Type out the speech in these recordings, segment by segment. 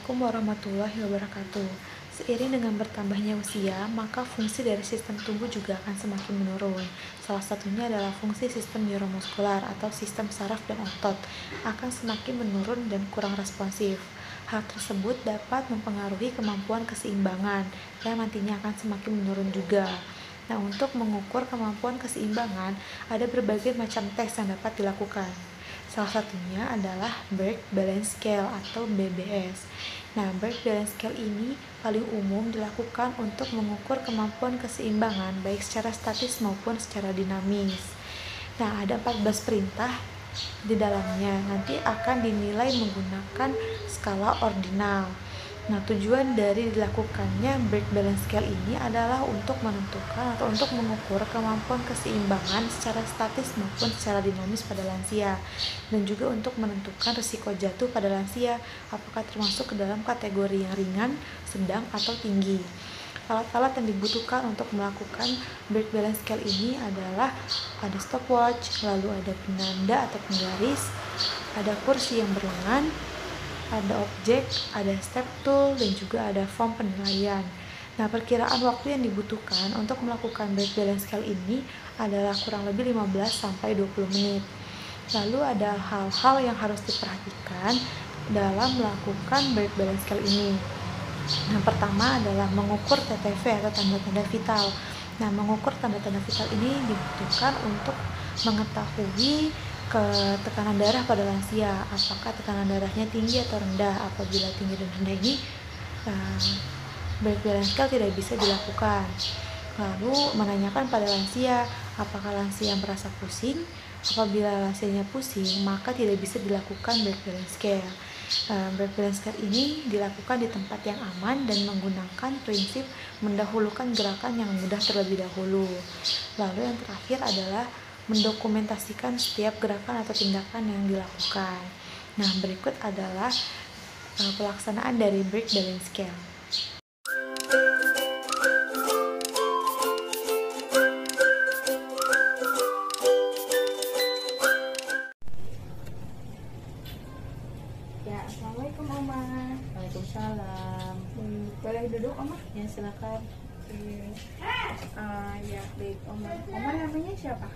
Assalamualaikum warahmatullahi wabarakatuh. Seiring dengan bertambahnya usia, maka fungsi dari sistem tubuh juga akan semakin menurun. Salah satunya adalah fungsi sistem neuromuskular atau sistem saraf dan otot akan semakin menurun dan kurang responsif. Hal tersebut dapat mempengaruhi kemampuan keseimbangan yang nantinya akan semakin menurun juga. Nah, untuk mengukur kemampuan keseimbangan, ada berbagai macam tes yang dapat dilakukan. Salah satunya adalah Berg Balance Scale atau BBS. Nah, Berg Balance Scale ini paling umum dilakukan untuk mengukur kemampuan keseimbangan baik secara statis maupun secara dinamis. Nah, ada 14 perintah di dalamnya. Nanti akan dinilai menggunakan skala ordinal. Nah, tujuan dari dilakukannya Berg Balance Scale ini adalah untuk menentukan atau untuk mengukur kemampuan keseimbangan secara statis maupun secara dinamis pada lansia, dan juga untuk menentukan risiko jatuh pada lansia, apakah termasuk ke dalam kategori yang ringan, sedang, atau tinggi. Alat-alat yang dibutuhkan untuk melakukan Berg Balance Scale ini adalah ada stopwatch, lalu ada penanda atau penggaris, ada kursi yang berlengan, ada objek, ada step tool, dan juga ada form penilaian. Nah, perkiraan waktu yang dibutuhkan untuk melakukan Berg Balance Scale ini adalah kurang lebih 15-20 menit. Lalu ada hal-hal yang harus diperhatikan dalam melakukan Berg Balance Scale ini. Yang pertama adalah mengukur TTV atau tanda-tanda vital. Nah, mengukur tanda-tanda vital ini dibutuhkan untuk mengetahui ke tekanan darah pada lansia, apakah tekanan darahnya tinggi atau rendah. Apabila tinggi dan rendah ini, Berg Balance Scale tidak bisa dilakukan. Lalu menanyakan pada lansia, apakah lansia merasa pusing? Apabila lansianya pusing, maka tidak bisa dilakukan Berg Balance Scale. Berg Balance Scale ini dilakukan di tempat yang aman dan menggunakan prinsip mendahulukan gerakan yang mudah terlebih dahulu. Lalu yang terakhir adalah mendokumentasikan setiap gerakan atau tindakan yang dilakukan. Nah, berikut adalah pelaksanaan dari Berg Balance Scale. Ya, Assalamualaikum Oma. Waalaikumsalam. Boleh duduk Oma? Ya, silakan. Ya, baik Oma. Oma namanya siapa?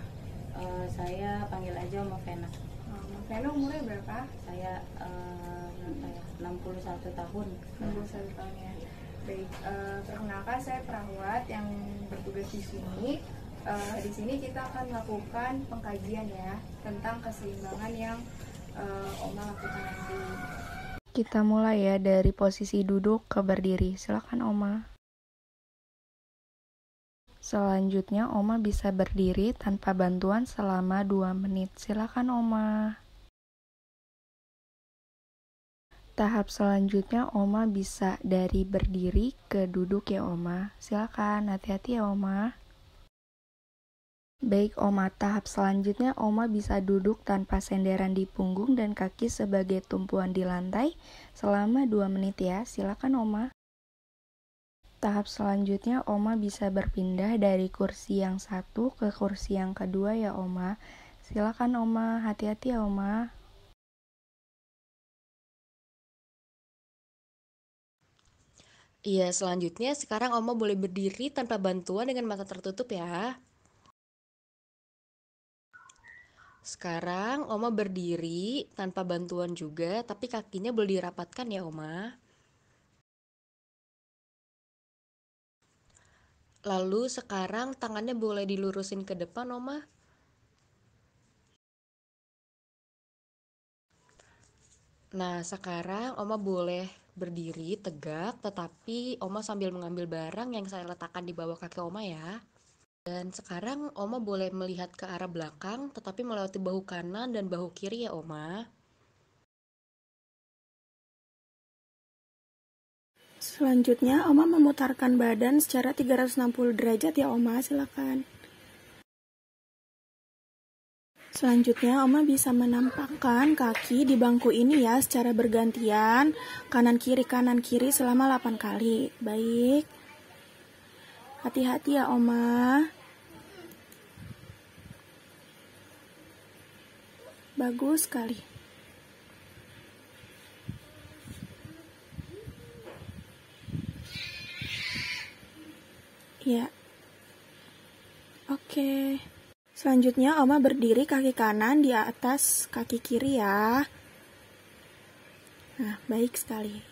Saya panggil aja Oma Vena. Oma Vena umurnya berapa? Saya berapa ya? 61 tahun. 61 tahun ya. Baik, perkenalkan saya perawat yang bertugas di sini. Di sini kita akan melakukan pengkajian ya tentang keseimbangan yang Oma lakukan nanti. Kita mulai ya dari posisi duduk ke berdiri. Silakan Oma. Selanjutnya Oma bisa berdiri tanpa bantuan selama 2 menit. Silakan Oma. Tahap selanjutnya Oma bisa dari berdiri ke duduk ya Oma. Silakan, hati-hati ya Oma. Baik Oma, tahap selanjutnya Oma bisa duduk tanpa senderan di punggung dan kaki sebagai tumpuan di lantai selama 2 menit ya. Silakan Oma. Tahap selanjutnya Oma bisa berpindah dari kursi yang satu ke kursi yang kedua ya Oma. Silakan Oma, hati-hati ya Oma. Iya, selanjutnya sekarang Oma boleh berdiri tanpa bantuan dengan mata tertutup ya. Sekarang Oma berdiri tanpa bantuan juga, tapi kakinya boleh dirapatkan ya Oma. Lalu sekarang tangannya boleh dilurusin ke depan Oma. Nah, sekarang Oma boleh berdiri tegak, tetapi Oma sambil mengambil barang yang saya letakkan di bawah kaki Oma ya. Dan sekarang Oma boleh melihat ke arah belakang, tetapi melewati bahu kanan dan bahu kiri ya Oma. Selanjutnya Oma memutarkan badan secara 360 derajat ya Oma, silakan. Selanjutnya Oma bisa menampakkan kaki di bangku ini ya secara bergantian, kanan kiri selama 8 kali. Baik. Hati-hati ya Oma. Bagus sekali. Ya. Oke. Selanjutnya Oma berdiri kaki kanan di atas kaki kiri ya. Nah, baik sekali.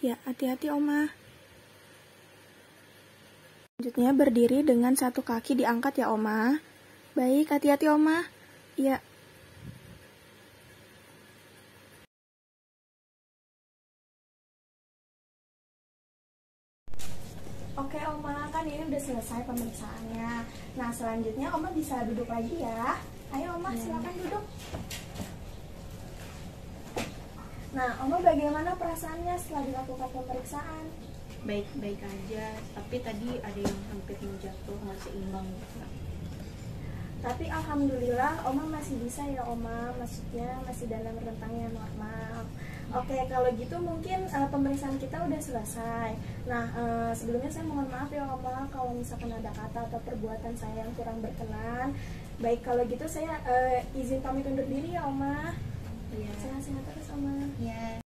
Ya, hati-hati Oma. Selanjutnya berdiri dengan satu kaki diangkat ya Oma. Baik, hati-hati Oma. Ya. Oke Oma, kan ini udah selesai pemeriksaannya. Nah, selanjutnya Oma bisa duduk lagi ya. Ayo Oma, silakan duduk. Nah, Oma bagaimana perasaannya setelah dilakukan pemeriksaan? Baik-baik aja, tapi tadi ada yang hampir jatuh, nggak seimbang gitu. Tapi alhamdulillah Oma masih bisa ya Oma, maksudnya masih dalam rentang yang normal. Oke, kalau gitu mungkin pemeriksaan kita udah selesai. Nah, sebelumnya saya mohon maaf ya Oma kalau misalkan ada kata atau perbuatan saya yang kurang berkenan. Baik, kalau gitu saya izin pamit undur diri ya Oma. Iya. Sehat-sehat terus Oma. Iya.